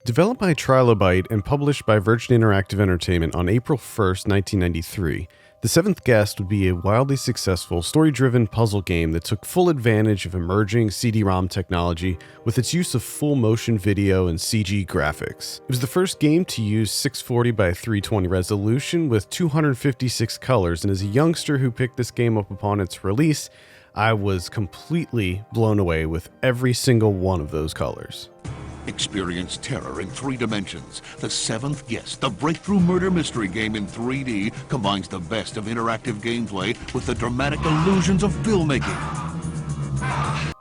Developed by Trilobite and published by Virgin Interactive Entertainment on April 1st, 1993, The Seventh Guest would be a wildly successful, story-driven puzzle game that took full advantage of emerging CD-ROM technology with its use of full-motion video and CG graphics. It was the first game to use 640 by 320 resolution with 256 colors, and as a youngster who picked this game up upon its release, I was completely blown away with every single one of those colors. Experience terror in 3 dimensions. The Seventh Guest, the breakthrough murder mystery game in 3D, combines the best of interactive gameplay with the dramatic illusions of filmmaking.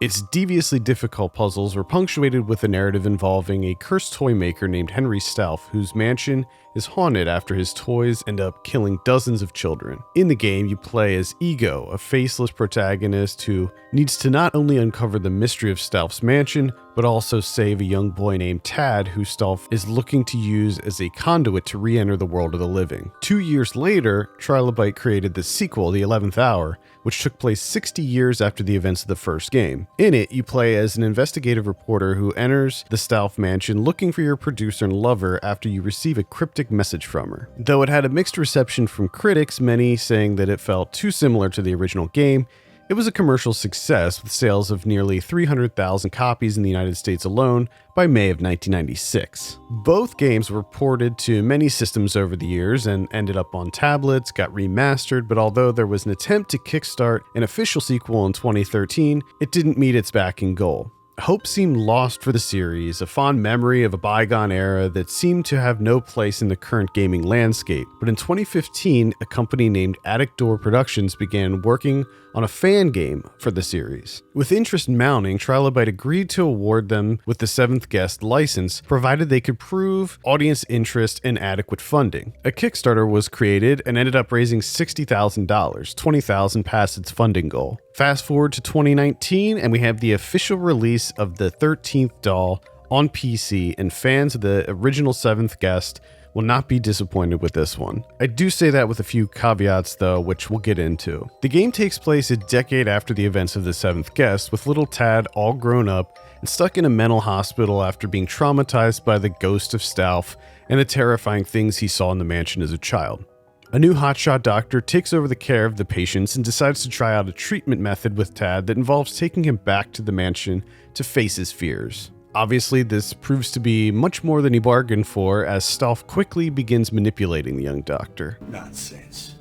Its deviously difficult puzzles were punctuated with a narrative involving a cursed toy maker named Henry Stauff, whose mansion is haunted after his toys end up killing dozens of children. In the game, you play as Ego, a faceless protagonist who needs to not only uncover the mystery of Stauff's mansion, but also save a young boy named Tad, who Stauff is looking to use as a conduit to re-enter the world of the living. 2 years later, Trilobite created the sequel, The 11th Hour, which took place 60 years after the events of the first game. In it, you play as an investigative reporter who enters the Stauff mansion looking for your producer and lover after you receive a cryptic message from her. Though it had a mixed reception from critics, many saying that it felt too similar to the original game, it was a commercial success with sales of nearly 300,000 copies in the United States alone by May of 1996. Both games were ported to many systems over the years and ended up on tablets, got remastered, but although there was an attempt to kickstart an official sequel in 2013, it didn't meet its backing goal. Hope seemed lost for the series, a fond memory of a bygone era that seemed to have no place in the current gaming landscape. But in 2015, a company named Attic Door Productions began working on a fan game for the series. With interest mounting, Trilobite agreed to award them with the Seventh Guest license, provided they could prove audience interest and adequate funding. A Kickstarter was created and ended up raising $60,000, $20,000 past its funding goal. Fast forward to 2019, and we have the official release of the 13th doll on PC, and fans of the original Seventh Guest will not be disappointed with this one. I do say that with a few caveats though, which we'll get into. The game takes place a decade after the events of the Seventh Guest, with little Tad all grown up and stuck in a mental hospital after being traumatized by the ghost of Stauff and the terrifying things he saw in the mansion as a child. A new hotshot doctor takes over the care of the patients and decides to try out a treatment method with Tad that involves taking him back to the mansion to face his fears. Obviously, this proves to be much more than he bargained for, as Stauff quickly begins manipulating the young doctor. Nonsense.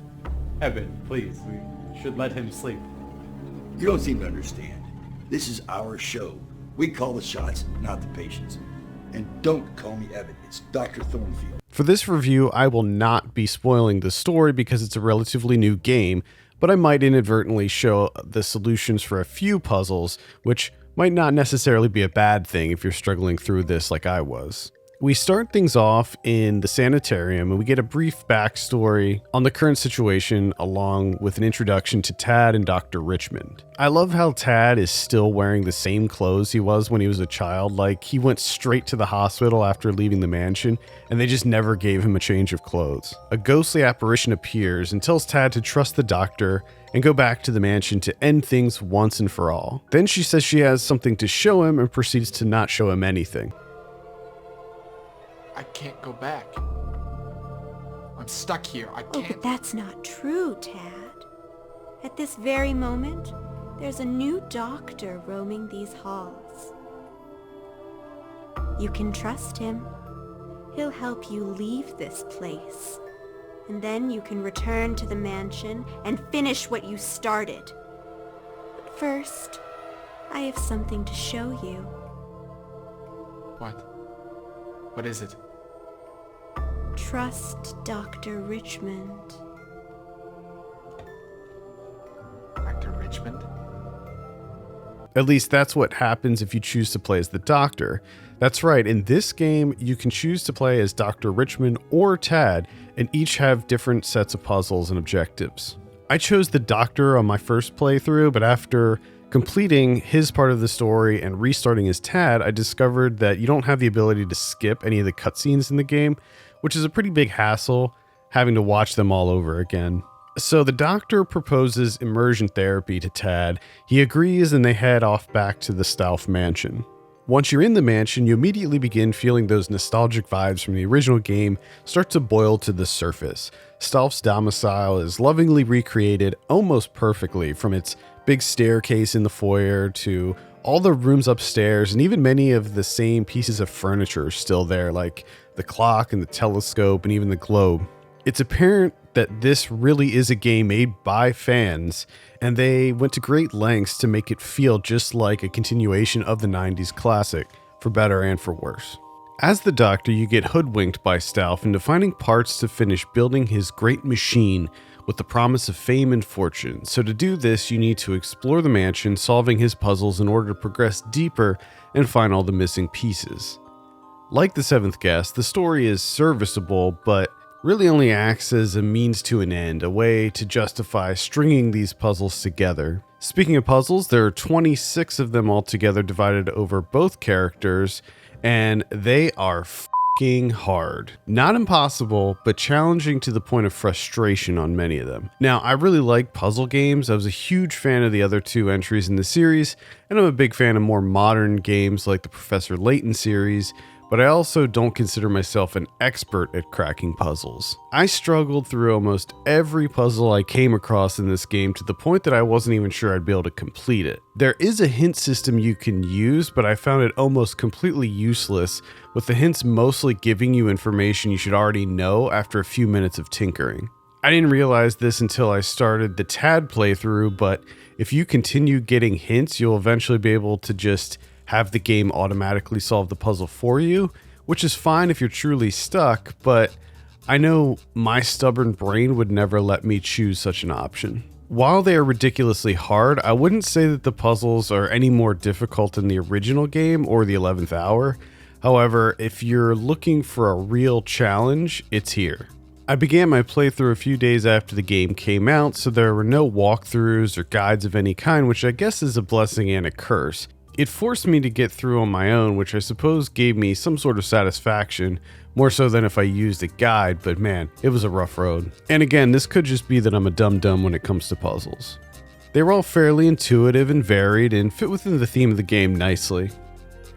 Evan, please, we should let him sleep. You don't seem to understand. This is our show. We call the shots, not the patients. And don't call me Evan, it's Dr. Thornfield. For this review, I will not be spoiling the story because it's a relatively new game, but I might inadvertently show the solutions for a few puzzles, which might not necessarily be a bad thing if you're struggling through this like I was. We start things off in the sanitarium and we get a brief backstory on the current situation along with an introduction to Tad and Dr. Richmond. I love how Tad is still wearing the same clothes he was when he was a child, like he went straight to the hospital after leaving the mansion and they just never gave him a change of clothes. A ghostly apparition appears and tells Tad to trust the doctor and go back to the mansion to end things once and for all. Then she says she has something to show him and proceeds to not show him anything. I can't go back. I'm stuck here. I Oh, can't. but that's not true, Tad. At this very moment, there's a new doctor roaming these halls. You can trust him. He'll help you leave this place. And then you can return to the mansion and finish what you started. But first, I have something to show you. What? What is it? Trust Dr. Richmond. Dr. Richmond? At least that's what happens if you choose to play as the doctor. That's right, in this game, you can choose to play as Dr. Richmond or Tad, and each have different sets of puzzles and objectives. I chose the doctor on my first playthrough, but after completing his part of the story and restarting as Tad, I discovered that you don't have the ability to skip any of the cutscenes in the game, which is a pretty big hassle, having to watch them all over again. So the doctor proposes immersion therapy to Tad. He agrees and they head off back to the Stauff mansion. Once you're in the mansion, you immediately begin feeling those nostalgic vibes from the original game start to boil to the surface. Stalf's domicile is lovingly recreated almost perfectly, from its big staircase in the foyer to all the rooms upstairs, and even many of the same pieces of furniture are still there, like the clock and the telescope and even the globe. It's apparent that this really is a game made by fans, and they went to great lengths to make it feel just like a continuation of the 90s classic, for better and for worse. As the Doctor, you get hoodwinked by Stalf into finding parts to finish building his great machine with the promise of fame and fortune. So to do this, you need to explore the mansion, solving his puzzles in order to progress deeper and find all the missing pieces. Like the Seventh Guest, the story is serviceable, but really only acts as a means to an end, a way to justify stringing these puzzles together. Speaking of puzzles, there are 26 of them altogether divided over both characters, and they are f***ing hard. Not impossible, but challenging to the point of frustration on many of them. Now, I really like puzzle games. I was a huge fan of the other two entries in the series, and I'm a big fan of more modern games like the Professor Layton series, but I also don't consider myself an expert at cracking puzzles. I struggled through almost every puzzle I came across in this game to the point that I wasn't even sure I'd be able to complete it. There is a hint system you can use, but I found it almost completely useless, with the hints mostly giving you information you should already know after a few minutes of tinkering. I didn't realize this until I started the TAD playthrough, but if you continue getting hints, you'll eventually be able to just have the game automatically solve the puzzle for you, which is fine if you're truly stuck, but I know my stubborn brain would never let me choose such an option. While they are ridiculously hard, I wouldn't say that the puzzles are any more difficult than the original game or the 11th Hour. However, if you're looking for a real challenge, it's here. I began my playthrough a few days after the game came out, so there were no walkthroughs or guides of any kind, which I guess is a blessing and a curse. It forced me to get through on my own, which I suppose gave me some sort of satisfaction, more so than if I used a guide, but man, it was a rough road. And again, this could just be that I'm a dum-dum when it comes to puzzles. They were all fairly intuitive and varied and fit within the theme of the game nicely.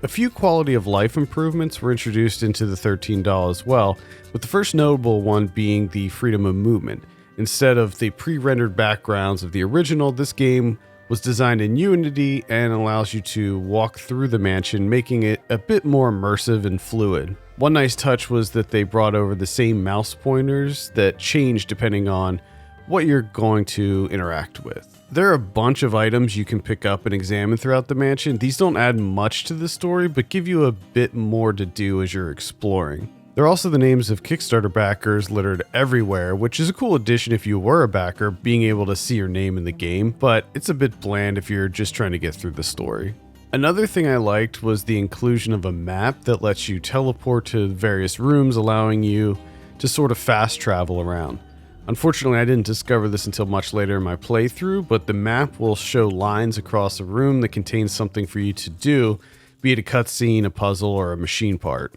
A few quality of life improvements were introduced into the 13th doll as well, with the first notable one being the freedom of movement. Instead of the pre-rendered backgrounds of the original, this game was designed in Unity and allows you to walk through the mansion, making it a bit more immersive and fluid. One nice touch was that they brought over the same mouse pointers that change depending on what you're going to interact with. There are a bunch of items you can pick up and examine throughout the mansion. These don't add much to the story, but give you a bit more to do as you're exploring. There are also the names of Kickstarter backers littered everywhere, which is a cool addition if you were a backer, being able to see your name in the game, but it's a bit bland if you're just trying to get through the story. Another thing I liked was the inclusion of a map that lets you teleport to various rooms, allowing you to sort of fast travel around. Unfortunately, I didn't discover this until much later in my playthrough, but the map will show lines across a room that contains something for you to do, be it a cutscene, a puzzle, or a machine part.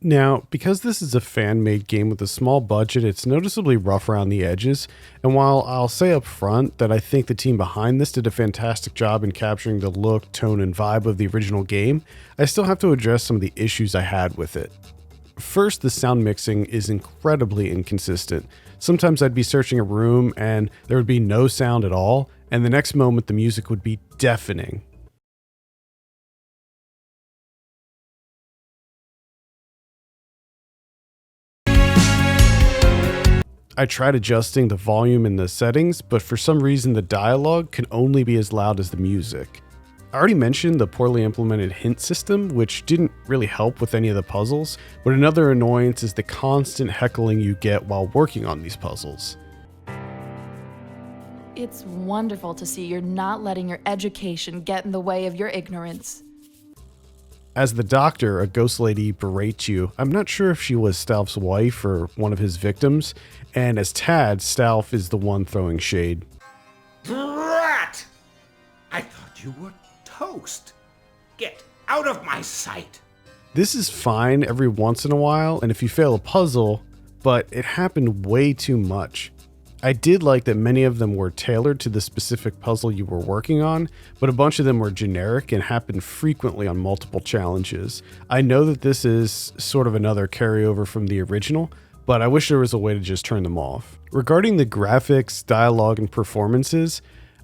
Now, because this is a fan-made game with a small budget, it's noticeably rough around the edges, and while I'll say up front that I think the team behind this did a fantastic job in capturing the look, tone, and vibe of the original game, I still have to address some of the issues I had with it. First, the sound mixing is incredibly inconsistent. Sometimes I'd be searching a room and there would be no sound at all, and the next moment the music would be deafening. I tried adjusting the volume in the settings, but for some reason the dialogue can only be as loud as the music. I already mentioned the poorly implemented hint system, which didn't really help with any of the puzzles, but another annoyance is the constant heckling you get while working on these puzzles. It's wonderful to see you're not letting your education get in the way of your ignorance. As the doctor, a ghost lady berates you. I'm not sure if she was Stalf's wife or one of his victims, and as Tad, Stalf is the one throwing shade. Brat! I thought you were toast. Get out of my sight. This is fine every once in a while, and if you fail a puzzle, but it happened way too much. I did like that many of them were tailored to the specific puzzle you were working on, but a bunch of them were generic and happened frequently on multiple challenges. I know that this is sort of another carryover from the original, but I wish there was a way to just turn them off. Regarding the graphics, dialogue, and performances,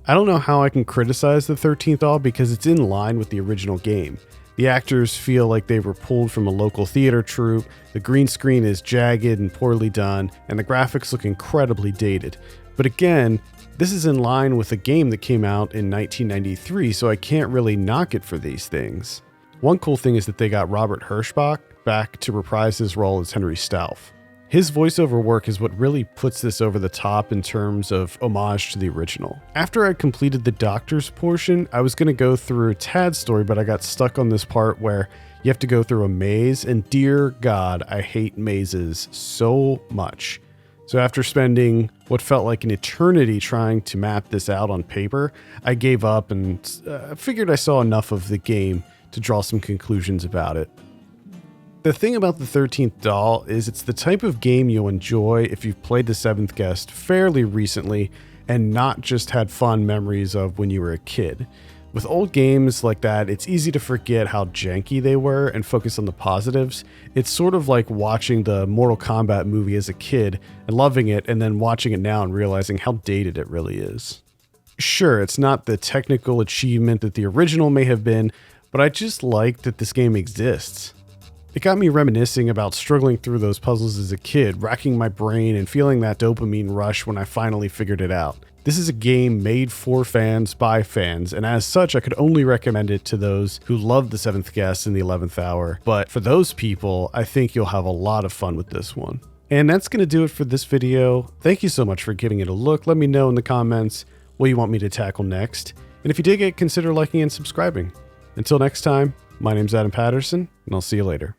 I don't know how I can criticize the 13th All because it's in line with the original game. The actors feel like they were pulled from a local theater troupe, the green screen is jagged and poorly done, and the graphics look incredibly dated. But again, this is in line with a game that came out in 1993, so I can't really knock it for these things. One cool thing is that they got Robert Hirschbach back to reprise his role as Henry Stauff. His voiceover work is what really puts this over the top in terms of homage to the original. After I completed the doctor's portion, I was going to go through Tad's story, but I got stuck on this part where you have to go through a maze, and dear God, I hate mazes so much. So after spending what felt like an eternity trying to map this out on paper, I gave up and figured I saw enough of the game to draw some conclusions about it. The thing about the 13th Doll is it's the type of game you'll enjoy if you've played the 7th Guest fairly recently and not just had fond memories of when you were a kid. With old games like that, it's easy to forget how janky they were and focus on the positives. It's sort of like watching the Mortal Kombat movie as a kid and loving it, and then watching it now and realizing how dated it really is. Sure, it's not the technical achievement that the original may have been, but I just like that this game exists. It got me reminiscing about struggling through those puzzles as a kid, racking my brain and feeling that dopamine rush when I finally figured it out. This is a game made for fans by fans, and as such, I could only recommend it to those who love the 7th Guest and the 11th Hour. But for those people, I think you'll have a lot of fun with this one. And that's going to do it for this video. Thank you so much for giving it a look. Let me know in the comments what you want me to tackle next. And if you dig it, consider liking and subscribing. Until next time, my name's Adam Patterson, and I'll see you later.